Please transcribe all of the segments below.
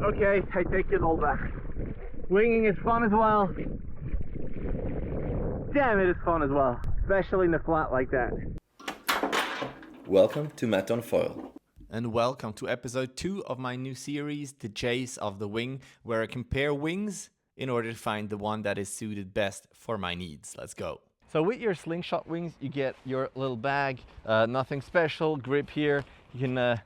Okay, I take it all back. Winging is fun as well. Damn, it is fun as well, especially in a flat like that. Welcome to Matt on Foil. And welcome to episode 2 of my new series, The Chase of the Wing, where I compare wings in order to find the one that is suited best for my needs. Let's go. So with your Slingshot wings, you get your little bag, nothing special, grip here. You can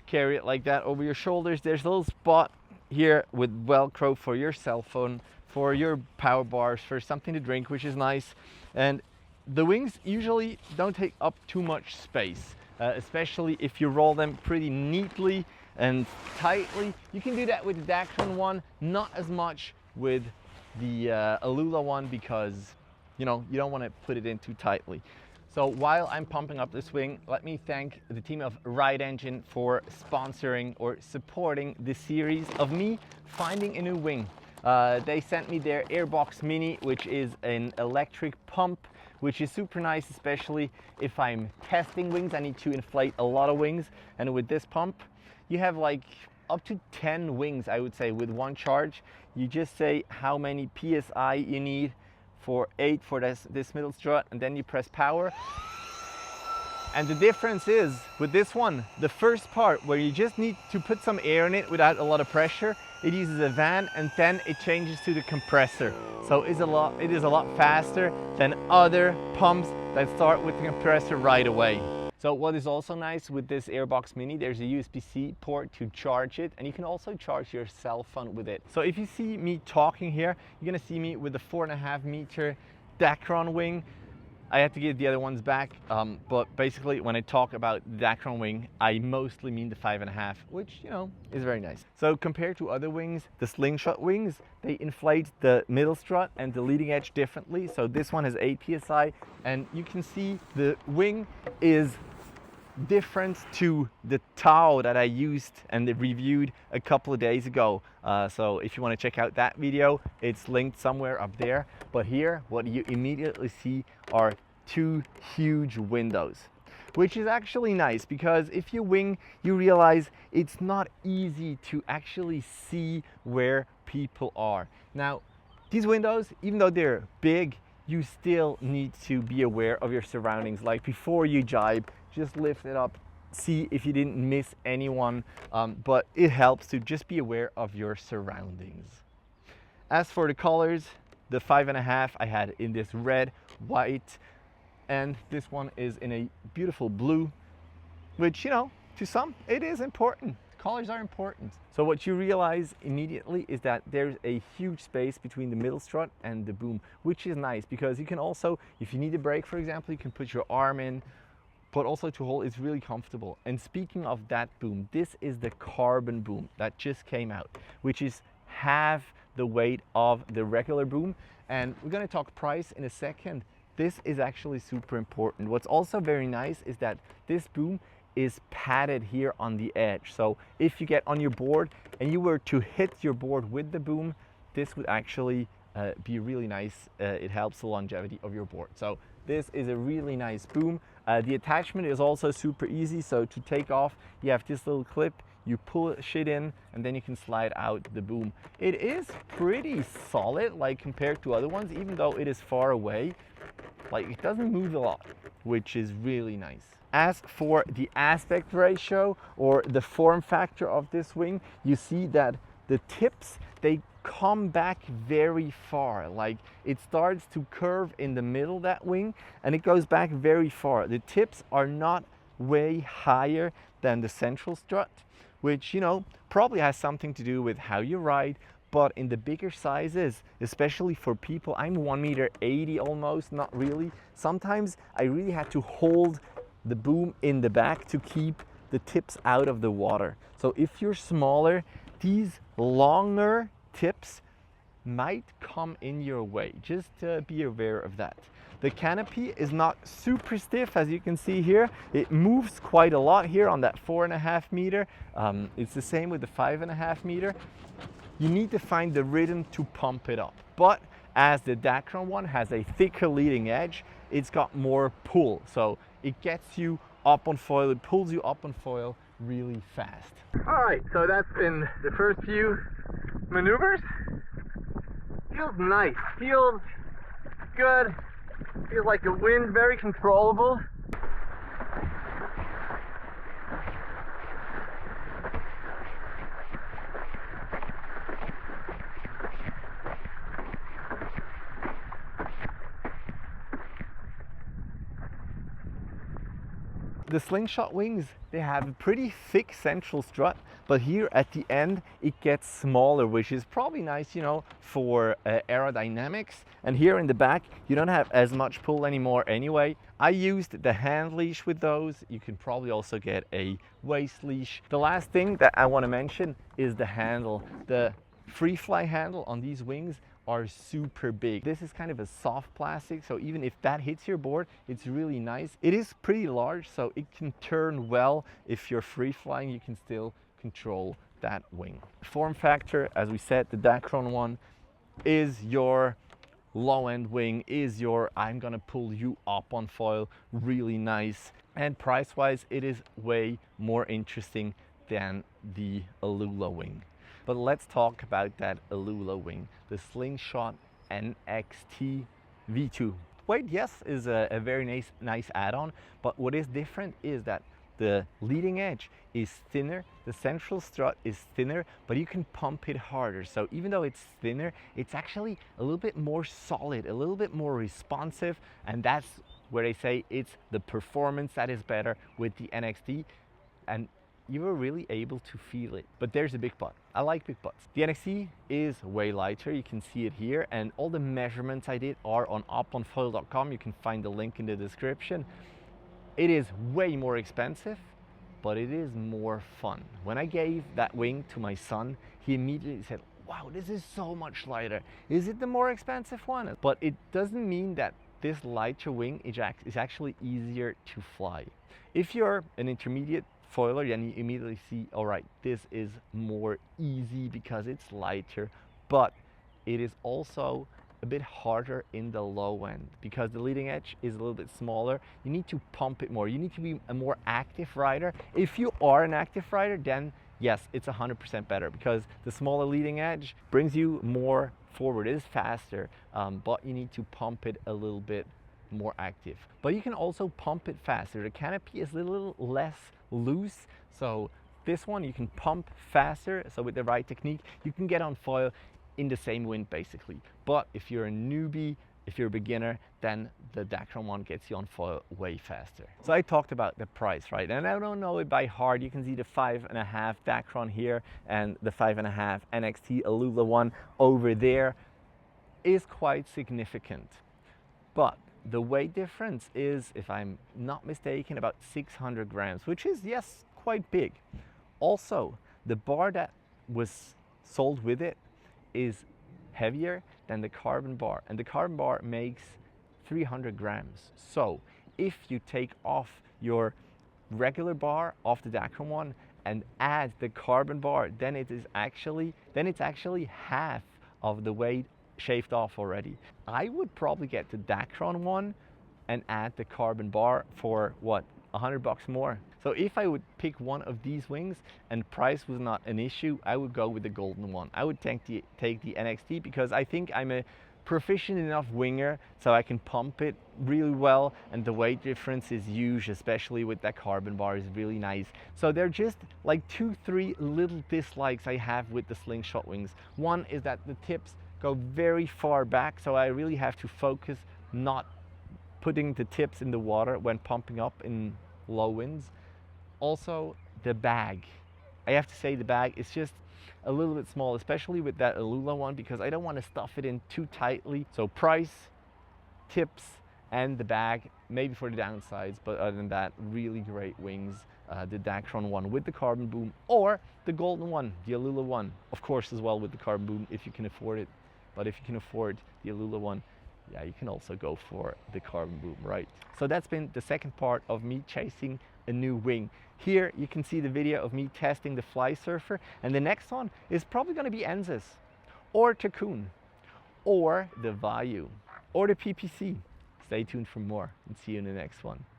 carry it like that over your shoulders. There's a little spot here with Velcro for your cell phone, for your power bars, for something to drink, which is nice. And the wings usually don't take up too much space. Especially if you roll them pretty neatly and tightly. You can do that with the Dacron one, not as much with the Alula one because you don't want to put it in too tightly. So while I'm pumping up this wing, let me thank the team of Ride Engine for sponsoring or supporting this series of me finding a new wing. They sent me their Airbox Mini, which is an electric pump, which is super nice, especially if I'm testing wings. I need to inflate a lot of wings, and with this pump you have like up to 10 wings, I would say, with one charge. You just say how many psi you need for 8 for this middle strut, and then you press power. And the difference is with this one, the first part where you just need to put some air in it without a lot of pressure, it uses a fan, and then it changes to the compressor. So it is a lot faster than other pumps that start with the compressor right away. So what is also nice with this Airbox Mini, there's a USB-C port to charge it, and you can also charge your cell phone with it. So if you see me talking here, you're gonna see me with the 4.5 meter Dacron wing. I had to give the other ones back, but basically when I talk about the Dacron wing, I mostly mean the 5.5, which, is very nice. So compared to other wings, the Slingshot wings, they inflate the middle strut and the leading edge differently. So this one has 8 psi, and you can see the wing is different to the Tao that I used and reviewed a couple of days ago. So if you want to check out that video, it's linked somewhere up there. But here, what you immediately see are 2 huge windows, which is actually nice because if you wing, you realize it's not easy to actually see where people are. Now, these windows, even though they're big, you still need to be aware of your surroundings. Like before you jibe, just lift it up, see if you didn't miss anyone, but it helps to just be aware of your surroundings. As for the colors, the 5.5 I had in this red, white, and this one is in a beautiful blue, which, to some, it is important. Colors are important. So what you realize immediately is that there's a huge space between the middle strut and the boom, which is nice because you can also, if you need a break, for example, you can put your arm in, but also to hold, it's really comfortable. And speaking of that boom, this is the carbon boom that just came out, which is half the weight of the regular boom. And we're gonna talk price in a second. This is actually super important. What's also very nice is that this boom is padded here on the edge. So if you get on your board and you were to hit your board with the boom, this would actually be really nice. It helps the longevity of your board. So this is a really nice boom. The attachment is also super easy. So to take off, you have this little clip, you pull shit in, and then you can slide out the boom. It is pretty solid, like compared to other ones, even though it is far away. Like, it doesn't move a lot, which is really nice. As for the aspect ratio or the form factor of this wing, you see that the tips, they come back very far. Like, it starts to curve in the middle of that wing and it goes back very far. The tips are not way higher than the central strut, which, probably has something to do with how you ride. But in the bigger sizes, especially for people, I'm 1.80 meters almost, not really. Sometimes I really had to hold the boom in the back to keep the tips out of the water. So if you're smaller, these longer tips might come in your way. Just be aware of that. The canopy is not super stiff, as you can see here. It moves quite a lot here on that 4.5 meter. It's the same with the 5.5 meter. You need to find the rhythm to pump it up. But as the Dacron one has a thicker leading edge, it's got more pull. So it gets you up on foil, it pulls you up on foil really fast. Alright, so that's been the first few maneuvers. Feels nice, feels good, feels like the wind, very controllable. The Slingshot wings, they have a pretty thick central strut, but here at the end it gets smaller, which is probably nice, you know, for aerodynamics. And here in the back you don't have as much pull anymore anyway. I used the hand leash with those. You can probably also get a waist leash. The last thing that I want to mention is the handle. The free fly handle on these wings are super big. This is kind of a soft plastic, so even if that hits your board, it's really nice. It is pretty large, so it can turn well. If you're free flying, you can still control that wing. Form factor, as we said, the Dacron one is your low end wing, is your I'm gonna pull you up on foil, really nice. And price wise, it is way more interesting than the Alula wing. But let's talk about that Alula wing, the Slingshot NXT V2. Weight, yes, is a very nice add-on, but what is different is that the leading edge is thinner, the central strut is thinner, but you can pump it harder. So even though it's thinner, it's actually a little bit more solid, a little bit more responsive, and that's where they say it's the performance that is better with the NXT. And you were really able to feel it. But there's a big but. I like big buts. The NXT is way lighter. You can see it here, and all the measurements I did are on uponfoil.com. You can find the link in the description. It is way more expensive, but it is more fun. When I gave that wing to my son, he immediately said, wow, this is so much lighter. Is it the more expensive one? But it doesn't mean that this lighter wing is actually easier to fly. If you're an intermediate foiler, then you immediately see, all right, this is more easy because it's lighter, but it is also a bit harder in the low end because the leading edge is a little bit smaller. You need to pump it more. You need to be a more active rider. If you are an active rider, then yes, it's 100% better because the smaller leading edge brings you more forward. It is faster, but you need to pump it a little bit more active. But you can also pump it faster. The canopy is a little less loose, so this one you can pump faster. So with the right technique, you can get on foil in the same wind basically. But if you're a newbie, if you're a beginner, then the Dacron one gets you on foil way faster. So I talked about the price, right? And I don't know it by heart. You can see the 5.5 Dacron here and the 5.5 NXT Alula one over there is quite significant. But the weight difference is, if I'm not mistaken, about 600 grams, which is, yes, quite big. Also, the bar that was sold with it is heavier than the carbon bar, and the carbon bar makes 300 grams. So if you take off your regular bar off the Dacron one and add the carbon bar, then it's actually half of the weight shaved off already. I would probably get the Dacron one and add the carbon bar for what, $100 more. So if I would pick one of these wings and price was not an issue, I would go with the golden one. I would take the NXT because I think I'm a proficient enough winger so I can pump it really well, and the weight difference is huge, especially with that carbon bar is really nice. So they're just like 2-3 little dislikes I have with the Slingshot wings. One is that the tips go very far back, so I really have to focus not putting the tips in the water when pumping up in low winds. Also, the bag. I have to say the bag is just a little bit small, especially with that Alula one, because I don't want to stuff it in too tightly. So price, tips, and the bag, maybe for the downsides, but other than that, really great wings. The Dacron one with the carbon boom, or the golden one, the Alula one, of course, as well with the carbon boom if you can afford it. But if you can afford the Alula one, yeah, you can also go for the carbon boom, right? So that's been the second part of me chasing a new wing. Here you can see the video of me testing the Fly Surfer, and the next one is probably going to be Enzis, or Tacoon, or the Vayu, or the PPC. Stay tuned for more, and see you in the next one.